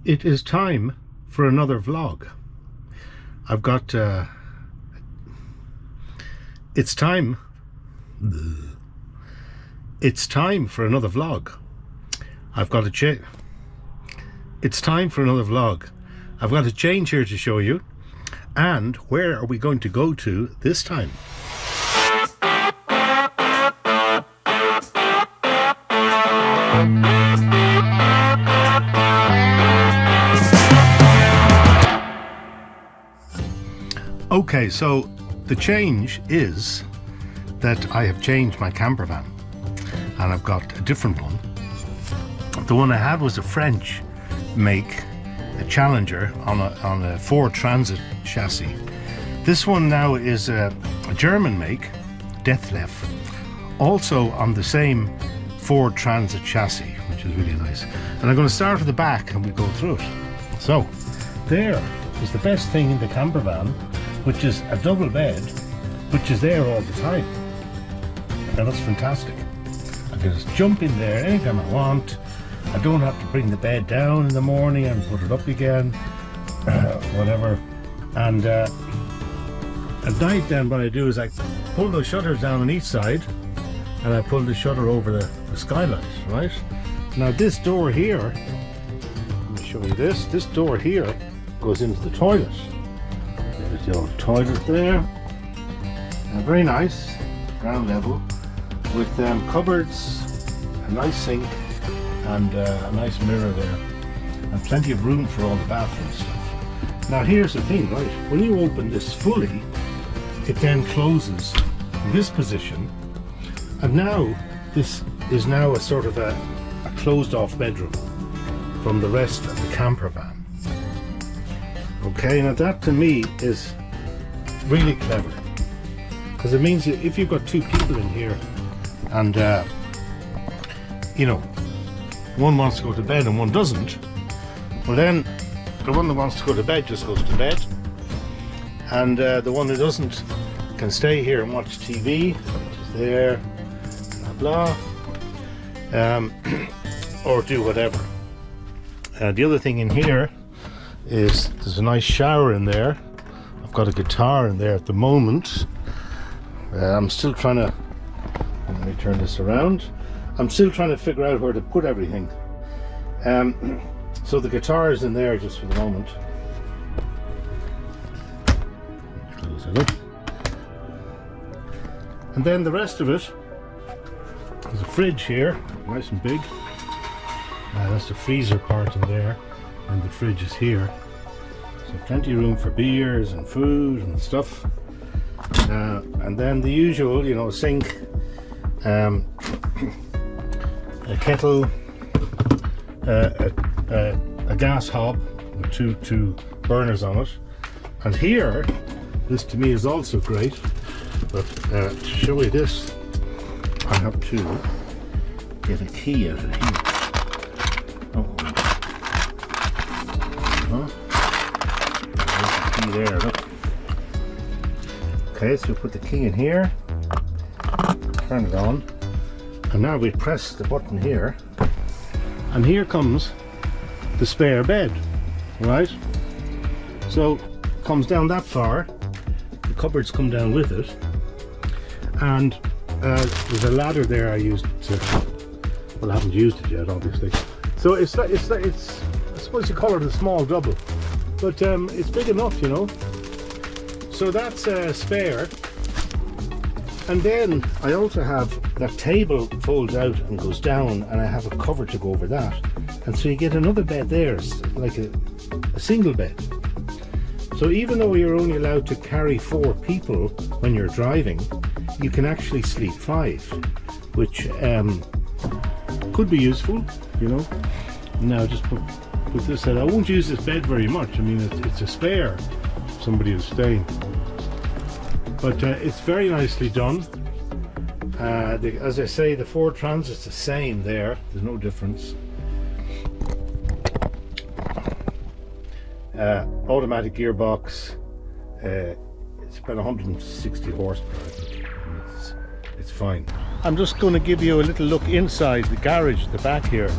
It is time for another vlog. I've got it's time for another vlog. I've got to it's time for another vlog. I've got a change here to show you. And where are we going to go to this time? Okay, so the change is that I have changed my camper van and I've got a different one. The one I had was a French make, a Challenger on a Ford Transit chassis. This one now is a German make, Deathleff, also on the same Ford Transit chassis, which is really nice. And I'm going to start at the back and we'll go through it. So there is the best thing in the camper van, which is a double bed, which is there all the time. And that's fantastic. I can just jump in there anytime I want. I don't have to bring the bed down in the morning and put it up again, whatever. And at night then what I do is I pull those shutters down on each side and I pull the shutter over the skylight, right? Now this door here, let me show you this door here goes into the toilet. There's the old toilet there. Very nice, ground level, with cupboards, a nice sink, and a nice mirror there, and plenty of room for all the bathroom stuff. Now here's the thing, right? When you open this fully, it then closes in this position, and now this is now a sort of a closed off bedroom from the rest of the camper van. Okay, now that to me is really clever, because it means that if you've got two people in here and you know, one wants to go to bed and one doesn't, well then the one that wants to go to bed just goes to bed, and the one who doesn't can stay here and watch TV, which is there, blah blah, or do whatever. The other thing in here is there's a nice shower in there. I've got a guitar in there at the moment. I'm still trying to, let me turn this around. I'm still trying to figure out where to put everything. So the guitar is in there just for the moment. Close it up. And then the rest of it, there's a fridge here, nice and big. That's the freezer part in there, and the fridge is here. So plenty of room for beers and food and stuff. And then the usual, you know, sink, a kettle, a gas hob with two burners on it. And here, this to me is also great, but to show you this, I have to get a key out of here. There's the key there, look. Okay, so we put the key in here, turn it on, and now we press the button here, and here comes the spare bed, right? So it comes down that far, the cupboards come down with it, and there's a ladder there I used to, well, I haven't used it yet, obviously. So it's I suppose you call it a small double, but it's big enough, you know. So that's spare. And then I also have that table folds out and goes down, and I have a cover to go over that. And so you get another bed there, like a single bed. So even though you're only allowed to carry 4 people when you're driving, you can actually sleep 5, which could be useful, you know. Now just put this in. I won't use this bed very much. I mean, it's a spare. Somebody who's staying, but it's very nicely done. As I say, the Ford Transit's the same there. There's no difference. Automatic gearbox. It's about 160 horsepower. It's fine. I'm just going to give you a little look inside the garage at the back here.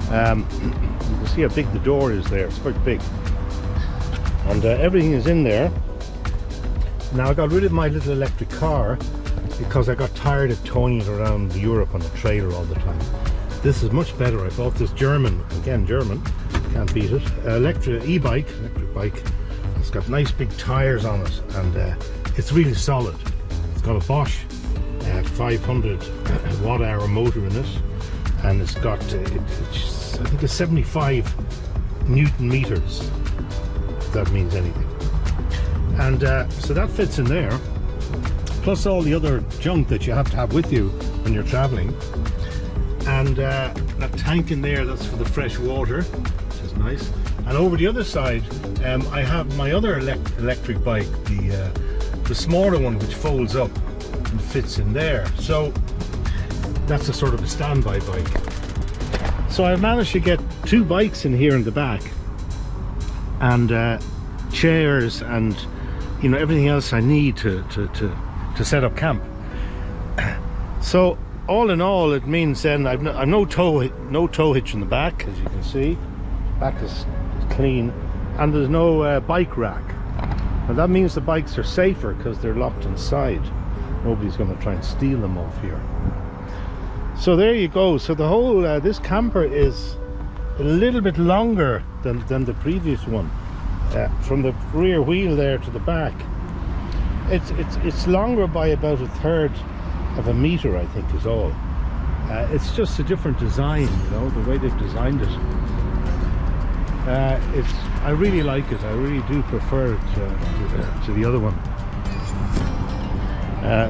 You can see how big the door is there. It's quite big, and everything is in there. Now I got rid of my little electric car because I got tired of towing it around Europe on a trailer all the time. This is much better. I bought this German, again German, can't beat it, electric bike. It's got nice big tires on it, and it's really solid. It's got a Bosch 500 watt-hour motor in it, and it's got I think it's 75 Newton meters, if that means anything. And so that fits in there, plus all the other junk that you have to have with you when you're traveling. And that tank in there, that's for the fresh water, which is nice. And over the other side, I have my other electric bike, the smaller one, which folds up and fits in there. So that's a sort of a standby bike. So I managed to get 2 bikes in here in the back, and chairs, and you know, everything else I need to set up camp. So all in all, it means then I've no tow hitch in the back, as you can see. Back is clean, and there's no bike rack. And that means the bikes are safer because they're locked inside. Nobody's going to try and steal them off here. So there you go. So the whole this camper is a little bit longer than the previous one. From the rear wheel there to the back, it's longer by about 1/3 of a meter, I think, is all. It's just a different design, you know, the way they've designed it. I really like it. I really do prefer it to the other one.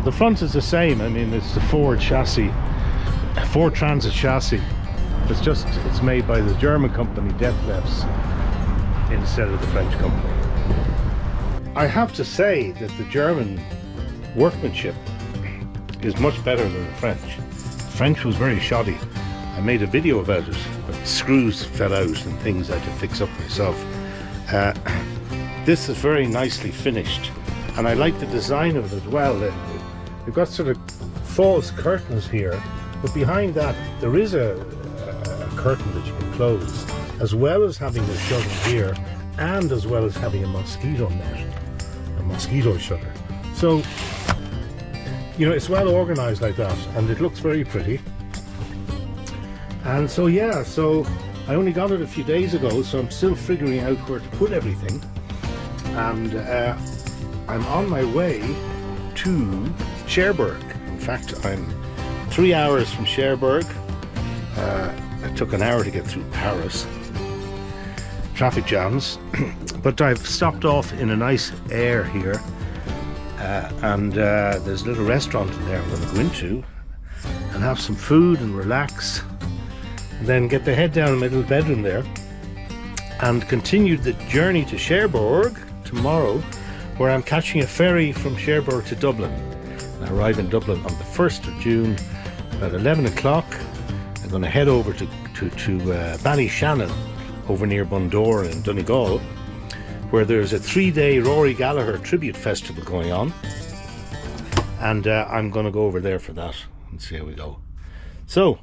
The front is the same. I mean, it's the Ford chassis, Ford Transit chassis. It's made by the German company Detlefs instead of the French company. I have to say that the German workmanship is much better than the French. The French was very shoddy. I made a video about it, but screws fell out and things I had to fix up myself. This is very nicely finished, and I like the design of it as well. You've got sort of false curtains here, but behind that there is a curtain that you can close, as well as having the shutter here, and as well as having a mosquito net, a mosquito shutter. So, you know, it's well organized like that, and it looks very pretty. And so yeah, so I only got it a few days ago, so I'm still figuring out where to put everything. And I'm on my way to Cherbourg. In fact, I'm 3 hours from Cherbourg. It took an hour to get through Paris. Traffic jams. But I've stopped off in a nice air here. And there's a little restaurant in there I'm going to go into and have some food and relax. And then get the head down in my little bedroom there and continue the journey to Cherbourg tomorrow, where I'm catching a ferry from Cherbourg to Dublin. I arrive in Dublin on the 1st of June about 11 o'clock. I'm going to head over to Ballyshannon over near Bundoora in Donegal, where there's a 3-day Rory Gallagher tribute festival going on, and I'm going to go over there for that and see how we go. So